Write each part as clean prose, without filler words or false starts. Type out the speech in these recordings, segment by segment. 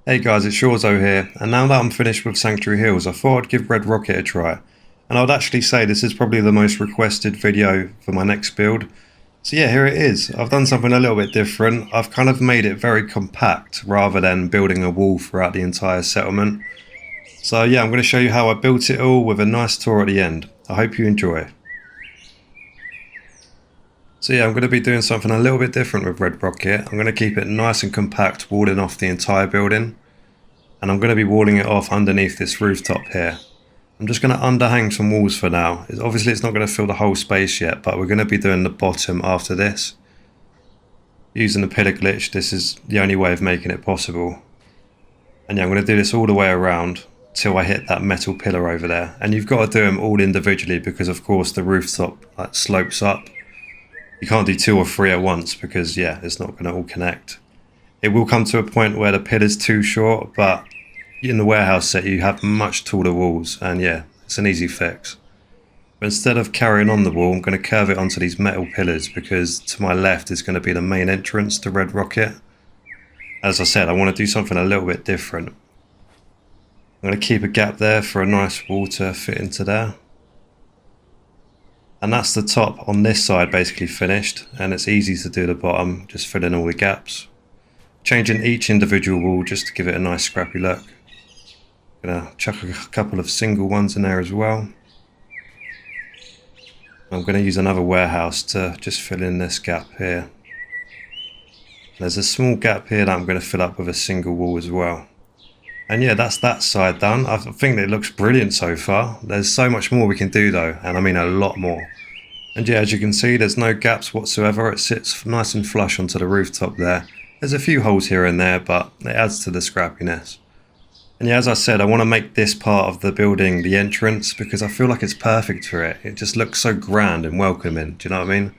Hey guys, it's Shorzo here, and now that I'm finished with Sanctuary Hills, I thought I'd give Red Rocket a try. And I would actually say this is probably the most requested video for my next build. So yeah, here it is. I've done something a little bit different. I've kind of made it very compact rather than building a wall throughout the entire settlement. So yeah, I'm going to show you how I built it all with a nice tour at the end. I hope you enjoy. So yeah, I'm going to be doing something a little bit different with Red Rocket. I'm going to keep it nice and compact, walling off the entire building. And I'm going to be walling it off underneath this rooftop here. I'm just going to underhang some walls for now. Obviously it's not going to fill the whole space yet, but we're going to be doing the bottom after this. Using the pillar glitch, this is the only way of making it possible. And yeah, I'm going to do this all the way around till I hit that metal pillar over there. And you've got to do them all individually because of course the rooftop slopes up. You can't do 2 or 3 at once because yeah, it's not going to all connect. It will come to a point where the pillar's too short, but in the warehouse set you have much taller walls, and yeah, it's an easy fix. But instead of carrying on the wall, I'm going to curve it onto these metal pillars because to my left is going to be the main entrance to Red Rocket. As I said, I want to do something a little bit different. I'm going to keep a gap there for a nice wall to fit into there. And that's the top on this side basically finished, and it's easy to do the bottom, just fill in all the gaps. Changing each individual wall just to give it a nice scrappy look. Gonna chuck a couple of single ones in there as well. I'm gonna use another warehouse to just fill in this gap here. There's a small gap here that I'm gonna fill up with a single wall as well. And yeah, that's that side done. I think it looks brilliant so far. There's so much more we can do though, and I mean a lot more. And yeah, as you can see, there's no gaps whatsoever. It sits nice and flush onto the rooftop there. There's a few holes here and there, but it adds to the scrappiness. And yeah, as I said, I want to make this part of the building the entrance because I feel like it's perfect for it. It just looks so grand and welcoming, do you know what I mean?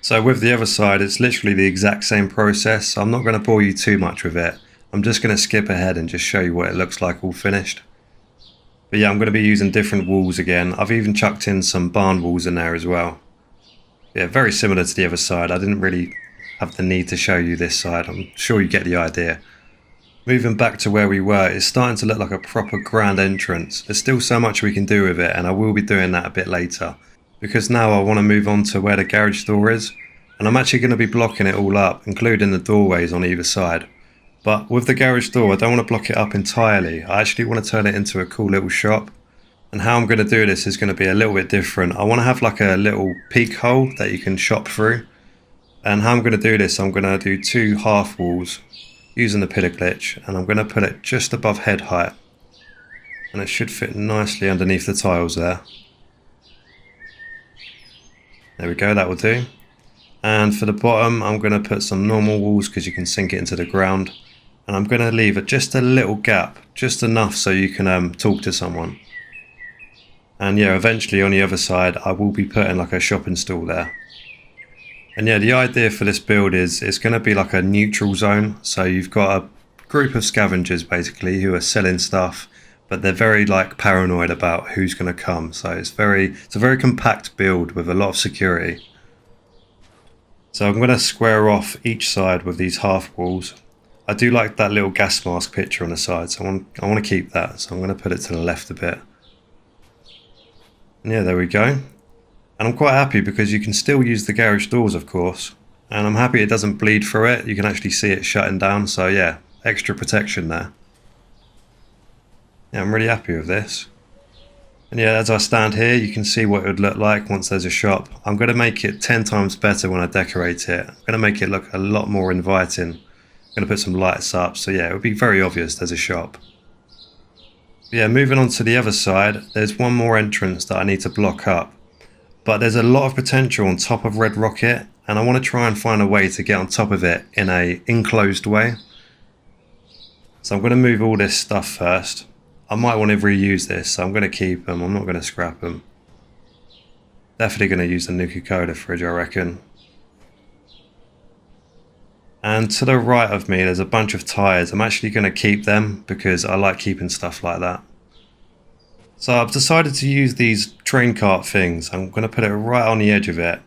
So with the other side, it's literally the exact same process. So I'm not going to bore you too much with it. I'm just going to skip ahead and just show you what it looks like all finished. But yeah, I'm going to be using different walls again. I've even chucked in some barn walls in there as well. Yeah, very similar to the other side. I didn't really have the need to show you this side. I'm sure you get the idea. Moving back to where we were, it's starting to look like a proper grand entrance. There's still so much we can do with it, and I will be doing that a bit later. Because now I want to move on to where the garage door is, and I'm actually going to be blocking it all up, including the doorways on either side. But with the garage door, I don't want to block it up entirely. I actually want to turn it into a cool little shop. And how I'm going to do this is going to be a little bit different. I want to have like a little peek hole that you can shop through. And how I'm going to do this, I'm going to do 2 half walls using the pillar glitch, and I'm going to put it just above head height. And it should fit nicely underneath the tiles there. There we go, that will do. And for the bottom, I'm going to put some normal walls because you can sink it into the ground. And I'm going to leave it just a little gap, just enough so you can talk to someone. And yeah, eventually on the other side, I will be putting like a shopping stall there. And yeah, the idea for this build is it's going to be like a neutral zone. So you've got a group of scavengers basically who are selling stuff, but they're very like paranoid about who's going to come. So it's a very compact build with a lot of security. So I'm going to square off each side with these half walls. I do like that little gas mask picture on the side, so I want to keep that. So I'm going to put it to the left a bit. And yeah, there we go. And I'm quite happy because you can still use the garage doors, of course. And I'm happy it doesn't bleed through it. You can actually see it shutting down. So yeah, extra protection there. Yeah, I'm really happy with this. And yeah, as I stand here, you can see what it would look like once there's a shop. I'm going to make it 10 times better when I decorate it. I'm going to make it look a lot more inviting. I'm going to put some lights up. So yeah, it would be very obvious there's a shop. Yeah, moving on to the other side, there's one more entrance that I need to block up. But there's a lot of potential on top of Red Rocket, and I want to try and find a way to get on top of it in a enclosed way. So I'm going to move all this stuff first. I might want to reuse this, so I'm going to keep them. I'm not going to scrap them. Definitely going to use the Nuka-Cola fridge, I reckon. And to the right of me, there's a bunch of tyres. I'm actually going to keep them because I like keeping stuff like that. So I've decided to use these train cart things. I'm going to put it right on the edge of it.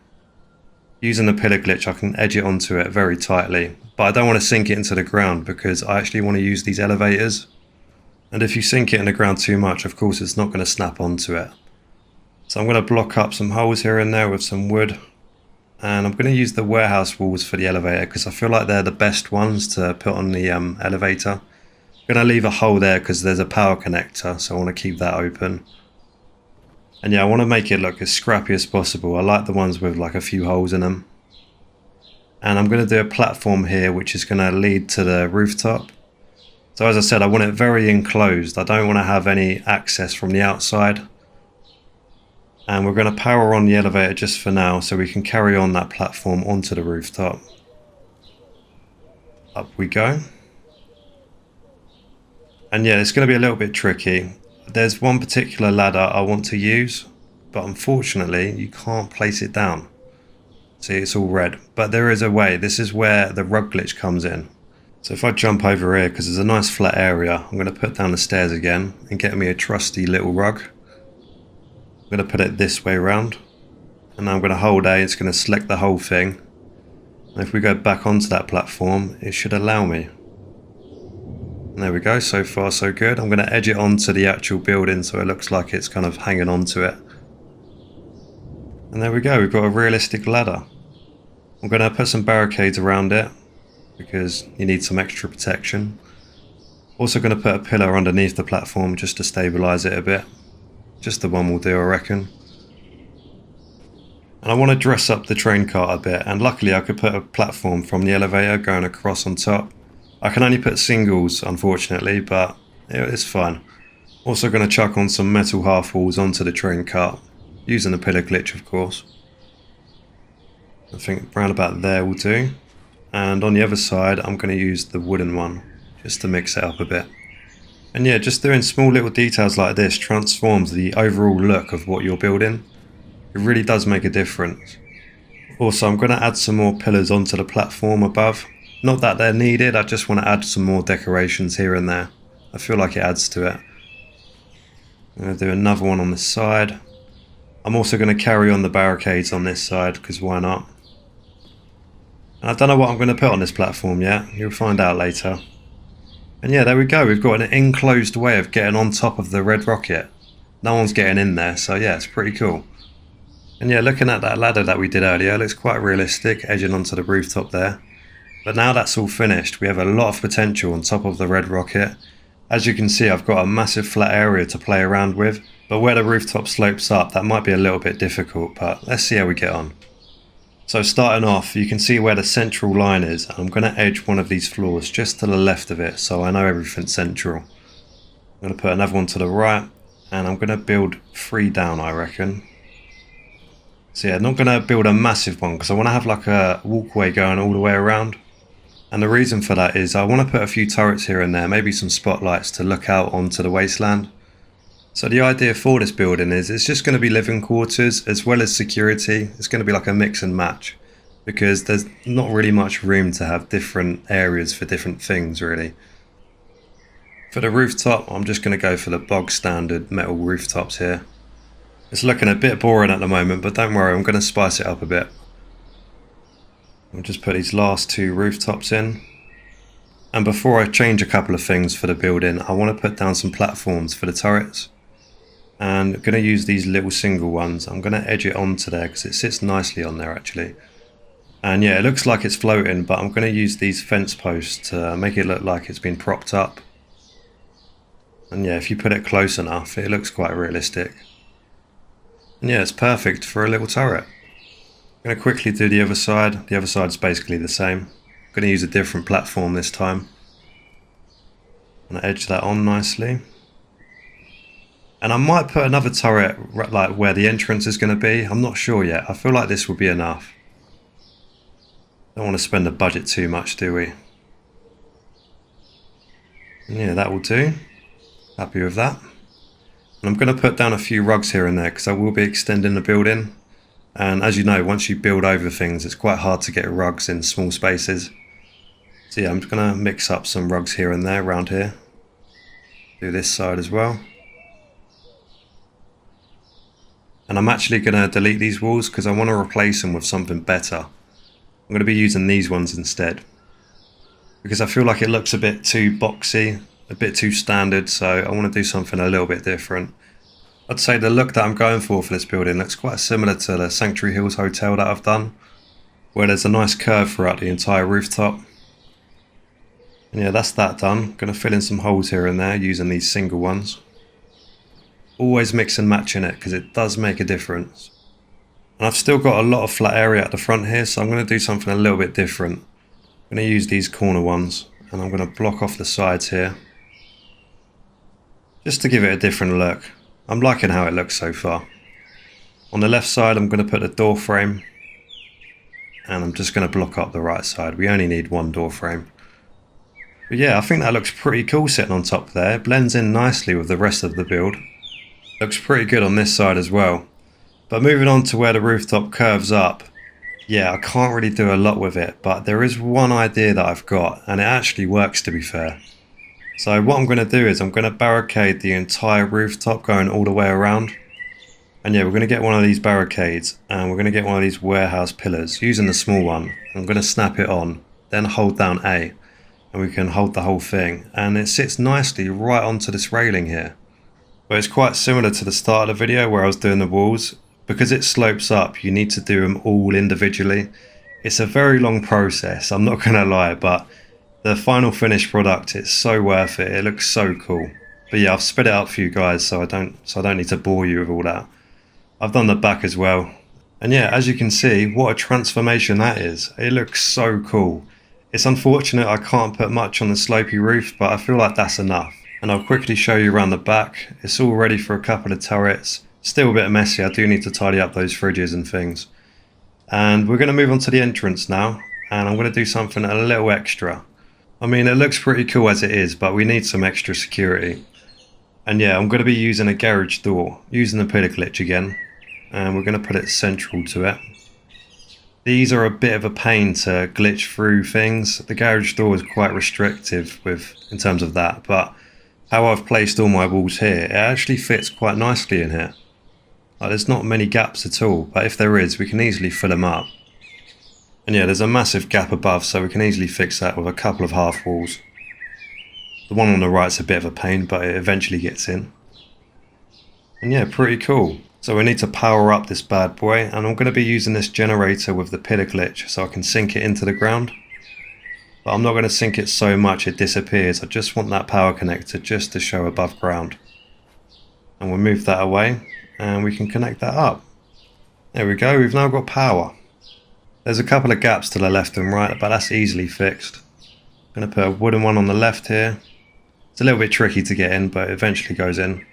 Using the pillar glitch, I can edge it onto it very tightly. but I don't want to sink it into the ground because I actually want to use these elevators. And if you sink it in the ground too much, of course it's not going to snap onto it. So I'm going to block up some holes here and there with some wood. And I'm going to use the warehouse walls for the elevator because I feel like they're the best ones to put on the elevator. I'm going to leave a hole there because there's a power connector, so I want to keep that open. And yeah, I want to make it look as scrappy as possible. I like the ones with like a few holes in them. And I'm going to do a platform here which is going to lead to the rooftop. So as I said, I want it very enclosed. I don't want to have any access from the outside. And we're going to power on the elevator just for now so we can carry on that platform onto the rooftop. Up we go. And yeah, it's going to be a little bit tricky. There's one particular ladder I want to use, but unfortunately you can't place it down. See, it's all red, but there is a way. This is where the rug glitch comes in. So if I jump over here, because there's a nice flat area, I'm going to put down the stairs again and get me a trusty little rug. I'm going to put it this way around, and now I'm going to hold A. It's going to select the whole thing. And if we go back onto that platform, it should allow me. And there we go. So far so good. I'm going to edge it onto the actual building so it looks like it's kind of hanging onto it. And there we go. We've got a realistic ladder. I'm going to put some barricades around it because you need some extra protection. Also going to put a pillar underneath the platform just to stabilize it a bit. Just the one will do, I reckon. And I want to dress up the train cart a bit, and luckily I could put a platform from the elevator going across on top. I can only put singles, unfortunately, but it's fine. Also going to chuck on some metal half walls onto the train cart, using the pillar glitch, of course. I think round about there will do. And on the other side, I'm going to use the wooden one, just to mix it up a bit. And yeah, just doing small little details like this transforms the overall look of what you're building. It really does make a difference. Also, I'm going to add some more pillars onto the platform above. Not that they're needed, I just want to add some more decorations here and there. I feel like it adds to it. I'm going to do another one on this side. I'm also going to carry on the barricades on this side, because why not? And I don't know what I'm going to put on this platform yet. You'll find out later. And yeah, there we go. We've got an enclosed way of getting on top of the red rocket. No one's getting in there, so yeah, it's pretty cool. And yeah, looking at that ladder that we did earlier, it looks quite realistic, edging onto the rooftop there. But now that's all finished, we have a lot of potential on top of the red rocket. As you can see, I've got a massive flat area to play around with, but where the rooftop slopes up, that might be a little bit difficult, but let's see how we get on. So starting off, you can see where the central line is, and I'm going to edge one of these floors just to the left of it, so I know everything's central. I'm going to put another one to the right, and I'm going to build 3 down, I reckon. So yeah, not going to build a massive one, because I want to have like a walkway going all the way around. And the reason for that is I want to put a few turrets here and there, maybe some spotlights to look out onto the wasteland. So the idea for this building is it's just going to be living quarters as well as security. It's going to be like a mix and match because there's not really much room to have different areas for different things really. For the rooftop, I'm just going to go for the bog standard metal rooftops here. It's looking a bit boring at the moment, but don't worry, I'm going to spice it up a bit. I'll just put these last 2 rooftops in. And before I change a couple of things for the building, I want to put down some platforms for the turrets. And I'm going to use these little single ones. I'm going to edge it onto there because it sits nicely on there actually. And yeah, it looks like it's floating, but I'm going to use these fence posts to make it look like it's been propped up. And yeah, if you put it close enough, it looks quite realistic. And yeah, it's perfect for a little turret. I'm going to quickly do the other side. The other side's basically the same. I'm going to use a different platform this time. I'm going to edge that on nicely. And I might put another turret like where the entrance is going to be. I'm not sure yet. I feel like this will be enough. Don't want to spend the budget too much, do we? Yeah, that will do. Happy with that. And I'm going to put down a few rugs here and there because I will be extending the building. And as you know, once you build over things, it's quite hard to get rugs in small spaces. So yeah, I'm just going to mix up some rugs here and there around here. Do this side as well. And I'm actually going to delete these walls because I want to replace them with something better. I'm going to be using these ones instead. because I feel like it looks a bit too boxy, a bit too standard, so I want to do something a little bit different. I'd say the look that I'm going for this building looks quite similar to the Sanctuary Hills Hotel that I've done, where there's a nice curve throughout the entire rooftop. And yeah, that's that done. Going to fill in some holes here and there using these single ones. Always mix and match in it because it does make a difference. And I've still got a lot of flat area at the front here, so I'm going to do something a little bit different. I'm going to use these corner ones and I'm going to block off the sides here, just to give it a different look. I'm liking how it looks so far. On the left side I'm going to put a door frame, and I'm just going to block up the right side. We only need one door frame. But yeah, I think that looks pretty cool sitting on top there. It blends in nicely with the rest of the build. Looks pretty good on this side as well. But moving on to where the rooftop curves up, yeah, I can't really do a lot with it, but there is one idea that I've got, and it actually works, to be fair. So what I'm going to do is I'm going to barricade the entire rooftop going all the way around. And yeah, we're going to get one of these barricades, and we're going to get one of these warehouse pillars using the small one. I'm going to snap it on, then hold down A, and we can hold the whole thing. And it sits nicely right onto this railing here. But it's quite similar to the start of the video where I was doing the walls. Because it slopes up, you need to do them all individually. It's a very long process, I'm not going to lie, but the final finished product, it's so worth it. It looks so cool. But yeah, I've sped it up for you guys so I don't need to bore you with all that. I've done the back as well. And yeah, as you can see, what a transformation that is. It looks so cool. It's unfortunate I can't put much on the slopey roof, but I feel like that's enough. And I'll quickly show you around the back. It's all ready for a couple of turrets. Still a bit messy, I do need to tidy up those fridges and things. And we're going to move on to the entrance now, and I'm going to do something a little extra. I mean, it looks pretty cool as it is, but we need some extra security. And yeah, I'm going to be using a garage door, using the pillar glitch again, and we're going to put it central to it. These are a bit of a pain to glitch through things. The garage door is quite restrictive in terms of that, but how I've placed all my walls here, it actually fits quite nicely in here. There's not many gaps at all, but if there is, we can easily fill them up. And yeah, there's a massive gap above, so we can easily fix that with a couple of half walls. The one on the right's a bit of a pain, but it eventually gets in. And yeah, pretty cool. So we need to power up this bad boy, and I'm going to be using this generator with the pillar glitch so I can sink it into the ground. But I'm not going to sink it so much it disappears. I just want that power connector just to show above ground. And we'll move that away, and we can connect that up. There we go, we've now got power. There's a couple of gaps to the left and right, but that's easily fixed. I'm going to put a wooden one on the left here. It's a little bit tricky to get in, but it eventually goes in.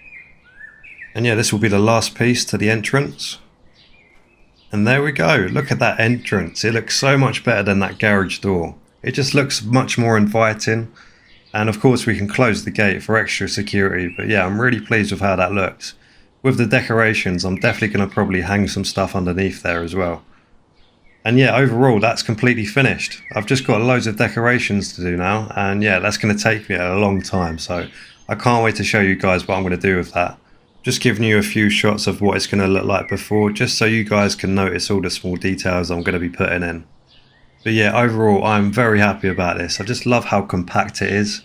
And yeah, this will be the last piece to the entrance. And there we go, look at that entrance. It looks so much better than that garage door. It just looks much more inviting. And of course we can close the gate for extra security, but yeah, I'm really pleased with how that looks. With the decorations, I'm definitely going to probably hang some stuff underneath there as well. And yeah, overall that's completely finished. I've just got loads of decorations to do now, and yeah, that's going to take me a long time, so I can't wait to show you guys what I'm going to do with that. Just giving you a few shots of what it's going to look like before, just so you guys can notice all the small details I'm going to be putting in. But yeah, overall I'm very happy about this. I just love how compact it is.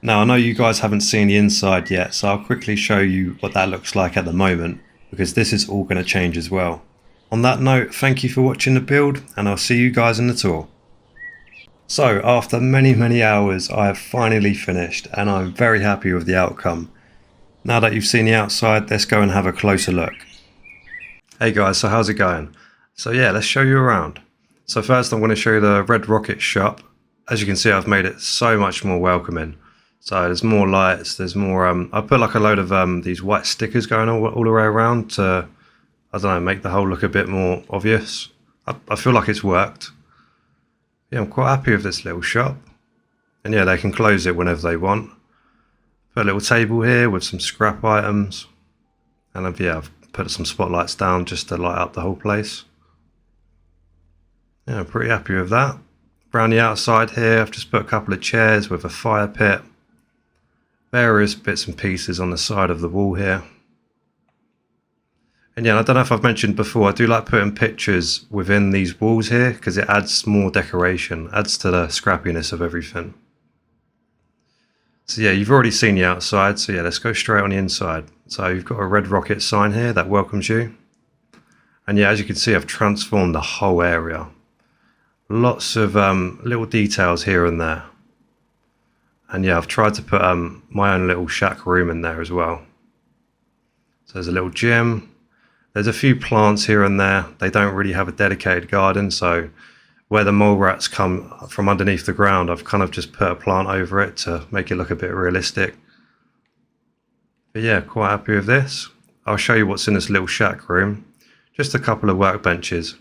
Now I know you guys haven't seen the inside yet, so I'll quickly show you what that looks like at the moment, because this is all going to change as well. On that note, thank you for watching the build, and I'll see you guys in the tour. So after many hours I have finally finished, and I'm very happy with the outcome. Now that you've seen the outside, let's go and have a closer look. Hey guys, so how's it going? So yeah, let's show you around. So first I'm going to show you the Red Rocket shop. As you can see, I've made it so much more welcoming. So there's more lights, there's more, I put like a load of these white stickers going all the way around to, I don't know, make the whole look a bit more obvious. I feel like it's worked. Yeah, I'm quite happy with this little shop. And yeah, they can close it whenever they want. Put a little table here with some scrap items. And I've put some spotlights down just to light up the whole place. Yeah, I'm pretty happy with that. Around the outside here, I've just put a couple of chairs with a fire pit. Various bits and pieces on the side of the wall here. And yeah, I don't know if I've mentioned before, I do like putting pictures within these walls here because it adds more decoration, adds to the scrappiness of everything. So yeah, you've already seen the outside, so yeah, let's go straight on the inside. So you've got a red rocket sign here that welcomes you. And yeah, as you can see, I've transformed the whole area. Lots of little details here and there. And yeah, I've tried to put my own little shack room in there as well. So there's a little gym. There's a few plants here and there. They don't really have a dedicated garden, so where the mole rats come from underneath the ground, I've kind of just put a plant over it to make it look a bit realistic. But yeah, quite happy with this. I'll show you what's in this little shack room. Just a couple of workbenches.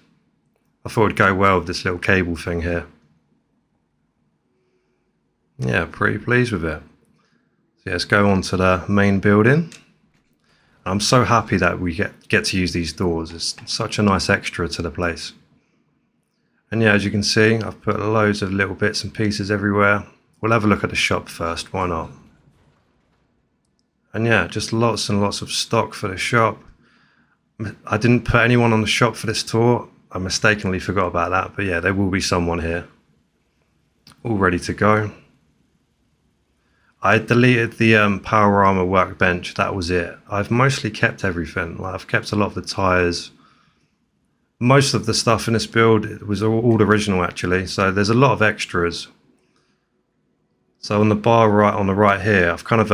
I thought it'd go well with this little cable thing here. Yeah, pretty pleased with it. So yeah, let's go on to the main building. I'm so happy that we get to use these doors. It's such a nice extra to the place. And yeah, as you can see, I've put loads of little bits and pieces everywhere. We'll have a look at the shop first, why not? And yeah, just lots and lots of stock for the shop. I didn't put anyone on the shop for this tour. I mistakenly forgot about that, but yeah, there will be someone here. All ready to go. I deleted the power armor workbench, that was it. I've mostly kept everything. Like, I've kept a lot of the tires. Most of the stuff in this build was all original actually, so there's a lot of extras. So on the bar right on the right here, I've kind of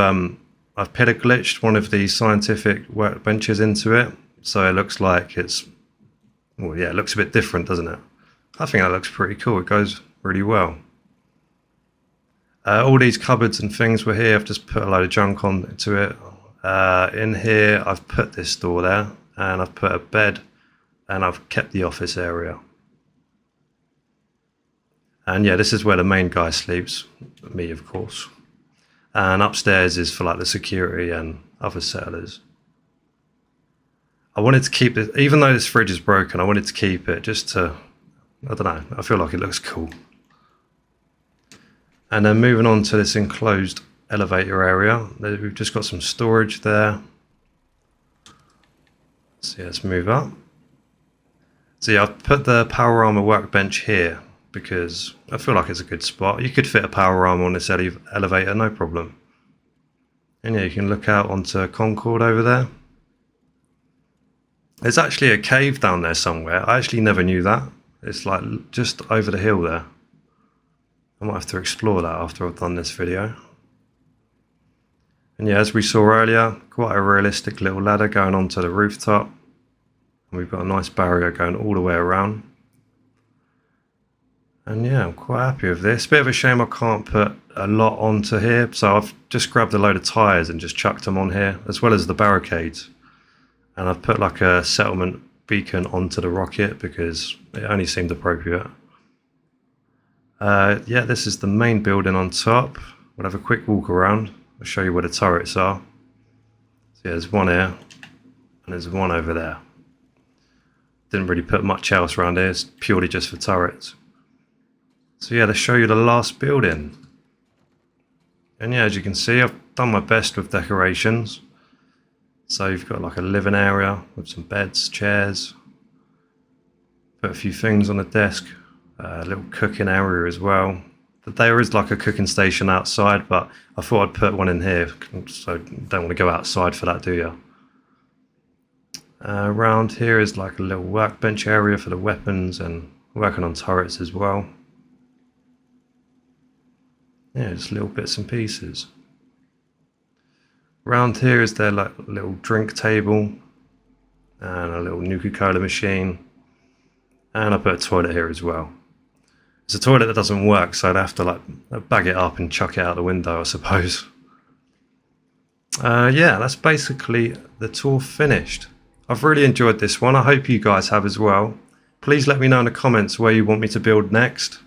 I've pillar glitched one of the scientific workbenches into it, so it looks like it's, well yeah, it looks a bit different, doesn't it? I think that looks pretty cool, it goes really well. All these cupboards and things were here. I've just put a load of junk onto it. In here, I've put this door there, and I've put a bed, and I've kept the office area. And yeah, this is where the main guy sleeps, me of course. And upstairs is for like the security and other settlers. I wanted to keep it, even though this fridge is broken, I wanted to keep it just to, I don't know, I feel like it looks cool. And then moving on to this enclosed elevator area, we've just got some storage there. So yeah, let's move up. So yeah, I've put the power armor workbench here because I feel like it's a good spot. You could fit a power armor on this elevator, no problem. And yeah, you can look out onto Concord over there. There's actually a cave down there somewhere. I actually never knew that. It's like just over the hill there. I might have to explore that after I've done this video. And yeah, as we saw earlier, quite a realistic little ladder going onto the rooftop. And we've got a nice barrier going all the way around. And yeah, I'm quite happy with this. Bit of a shame I can't put a lot onto here. So I've just grabbed a load of tyres and just chucked them on here, as well as the barricades. And I've put like a settlement beacon onto the rocket because it only seemed appropriate. Yeah, this is the main building on top. We'll have a quick walk around. I'll show you where the turrets are. So yeah, there's one here, and there's one over there. Didn't really put much else around here, it's purely just for turrets. So yeah, let's show you the last building. And yeah, as you can see, I've done my best with decorations. So you've got like a living area with some beds, chairs. Put a few things on the desk. A little cooking area as well. There is like a cooking station outside, but I thought I'd put one in here, so you don't want to go outside for that, do you? Around here is like a little workbench area for the weapons and working on turrets as well. Yeah, just little bits and pieces. Around here is their like little drink table and a little Nuka-Cola machine, and I put a toilet here as well. It's a toilet that doesn't work, so I'd have to like bag it up and chuck it out the window, I suppose. Yeah, that's basically the tour finished. I've really enjoyed this one. I hope you guys have as well. Please let me know in the comments where you want me to build next.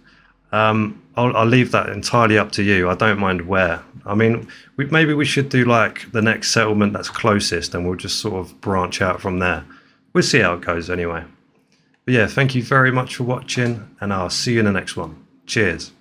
I'll leave that entirely up to you. I don't mind where. I mean, maybe we should do like the next settlement that's closest, and we'll just sort of branch out from there. We'll see how it goes anyway. But yeah, thank you very much for watching, and I'll see you in the next one. Cheers.